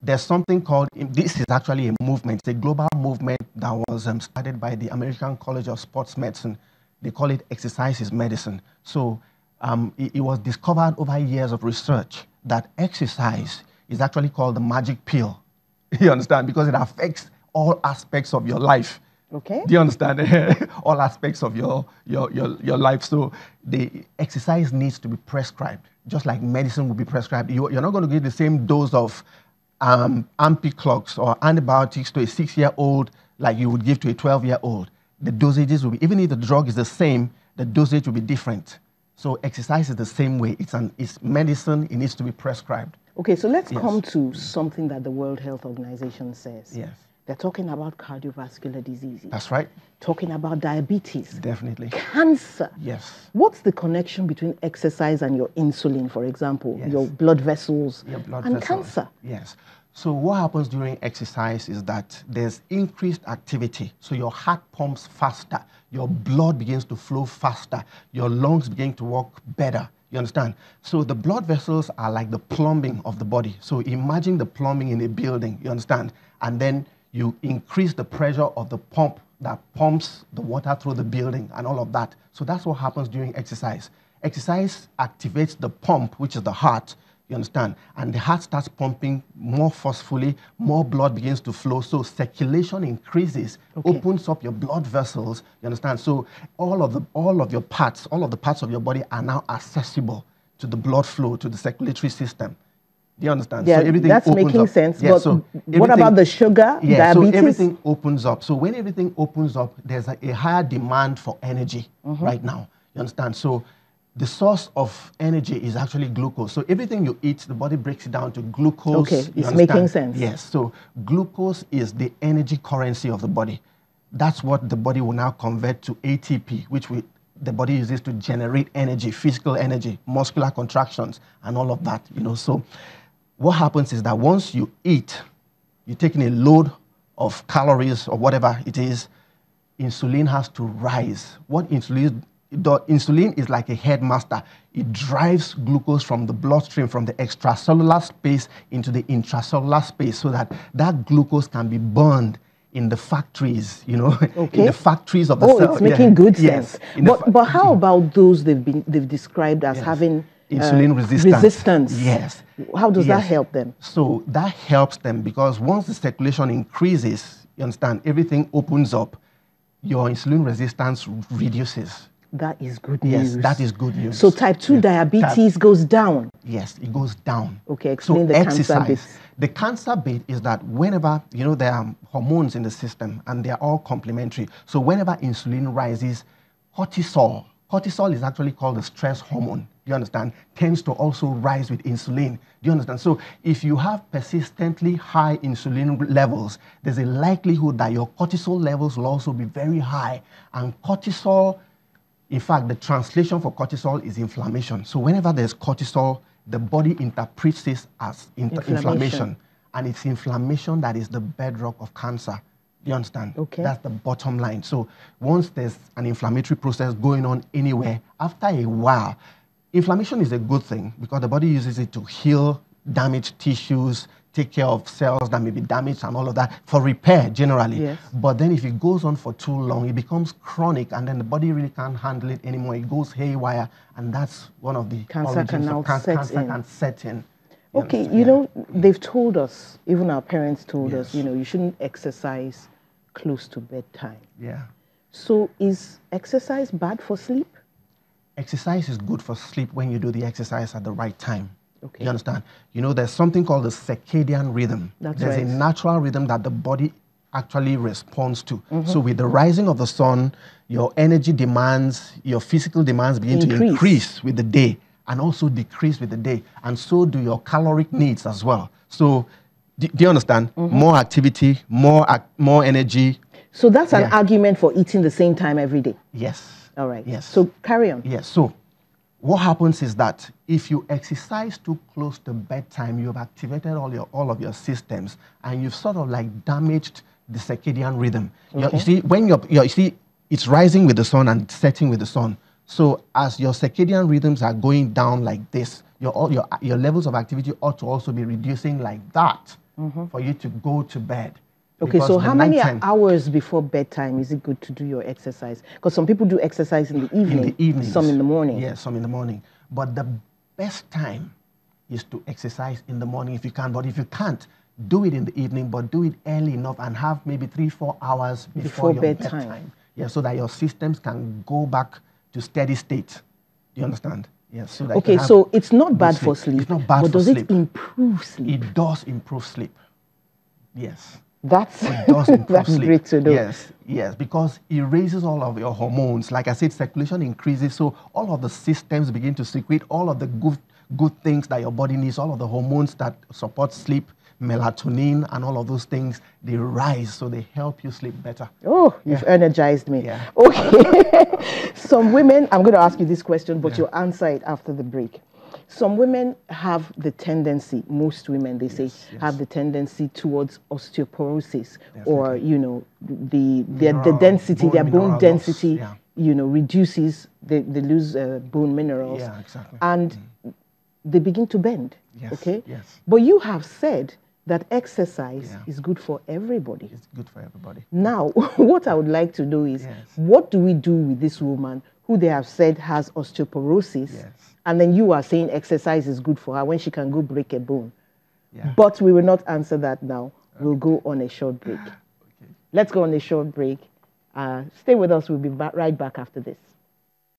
there's something called, this is actually a movement, it's a global movement that was started by the American College of Sports Medicine. They call it exercise is medicine. So it was discovered over years of research that exercise is actually called the magic pill. You understand? Because it affects all aspects of your life. Okay. Do you understand? All aspects of your life. So the exercise needs to be prescribed, just like medicine will be prescribed. You're not going to give the same dose of ampiclox or antibiotics to a 6-year-old like you would give to a 12-year-old. The dosages will be, even if the drug is the same, the dosage will be different. So exercise is the same way. It's medicine. It needs to be prescribed. Okay, so let's come to something that the World Health Organization says. Yes. They're talking about cardiovascular diseases. That's right. Talking about diabetes. Definitely. Cancer. Yes. What's the connection between exercise and your insulin, for example, your blood vessels and cancer? Yes. So what happens during exercise is that there's increased activity. So your heart pumps faster, your blood begins to flow faster, your lungs begin to work better. You understand? So the blood vessels are like the plumbing of the body. So imagine the plumbing in a building, you understand? And then you increase the pressure of the pump that pumps the water through the building and all of that. So that's what happens during exercise. Exercise activates the pump, which is the heart, you understand? And the heart starts pumping more forcefully, more blood begins to flow. So circulation increases, opens up your blood vessels, you understand? So all of the parts of your body are now accessible to the blood flow, to the circulatory system. Do you understand? Yeah, so everything that's opens making up. sense. Yeah, but so what about the sugar, diabetes? So everything opens up. So when everything opens up, there's a higher demand for energy right now. You understand? So the source of energy is actually glucose. So everything you eat, the body breaks it down to glucose. Okay, it's making sense. Yes. So glucose is the energy currency of the body. That's what the body will now convert to ATP, which the body uses to generate energy, physical energy, muscular contractions, and all of that. So what happens is that once you eat, you're taking a load of calories or whatever it is, insulin has to rise. What insulin is like a headmaster. It drives glucose from the bloodstream, from the extracellular space into the intracellular space so that glucose can be burned in the factories, in the factories of the cell. Oh, it's making good sense. Yes. But how about those they've described as having insulin resistance? Yes. How does that help them? So that helps them because once the circulation increases, you understand, everything opens up, your insulin resistance reduces. That is good news. Yes, that is good news. So type 2 diabetes goes down. Yes, it goes down. Okay, explain the cancer bit. The cancer bit is that whenever, there are hormones in the system and they are all complementary. So whenever insulin rises, cortisol is actually called the stress hormone, you understand, tends to also rise with insulin. Do you understand? So if you have persistently high insulin levels, there's a likelihood that your cortisol levels will also be very high. And cortisol, in fact, the translation for cortisol is inflammation. So whenever there's cortisol, the body interprets this as inflammation. And it's inflammation that is the bedrock of cancer. You understand? Okay. That's the bottom line. So once there's an inflammatory process going on anywhere, after a while, inflammation is a good thing because the body uses it to heal damaged tissues, take care of cells that may be damaged and all of that for repair generally. Yes. But then if it goes on for too long, it becomes chronic and then the body really can't handle it anymore. It goes haywire and that's one of the origins of cancer can set in. Okay, they've told us, even our parents told us, you shouldn't exercise close to bedtime. Yeah. So is exercise bad for sleep? Exercise is good for sleep when you do the exercise at the right time. Okay. You understand? There's something called the circadian rhythm. There's a natural rhythm that the body actually responds to. So with the rising of the sun, your energy demands, your physical demands begin to increase with the day and also decrease with the day. And so do your caloric needs as well. So do you understand? More activity, more energy. So that's an argument for eating the same time every day? Yes. All right. Yes. So carry on. Yes. So what happens is that if you exercise too close to bedtime, you've activated all of your systems and you've sort of like damaged the circadian rhythm. Okay. You see, when you see it's rising with the sun and setting with the sun. So as your circadian rhythms are going down like this, your levels of activity ought to also be reducing like that. for you to go to bed. Okay, Because so the how many nighttime- hours before bedtime is it good to do your exercise? Because some people do exercise in the evening, in the evenings. some in the morning. Yes, some in the morning. But the best time is to exercise in the morning if you can. But if you can't, do it in the evening, but do it early enough and have maybe 3-4 hours before your bedtime. Yeah, so that your systems can go back to steady state. Do you understand? Yes. So that Okay, so it's not bad for sleep. It's not bad but for does sleep. it improve sleep? It does improve sleep. Yes. That's, It does improve that's sleep. great to know. Yes, yes, because it raises all of your hormones. Like I said, circulation increases, so all of the systems begin to secrete all of the good things that your body needs, all of the hormones that support sleep, melatonin, and all of those things, they rise, so they help you sleep better. Oh, you've energized me. Yeah. Okay. Some women, I'm going to ask you this question, but you'll answer it after the break. Some women have the tendency, most women, they say, have the tendency towards osteoporosis. Definitely. Or, you know, the density, their bone density, you know, reduces, they lose bone minerals. Yeah, exactly. And they begin to bend. Yes, okay? yes. But you have said that exercise is good for everybody. It's good for everybody. Now, what I would like to know is, what do we do with this woman who they have said has osteoporosis, and then you are saying exercise is good for her when she can go break a bone? Yeah. But we will not answer that now. We'll go on a short break. Let's go on a short break. Stay with us. We'll be right back after this.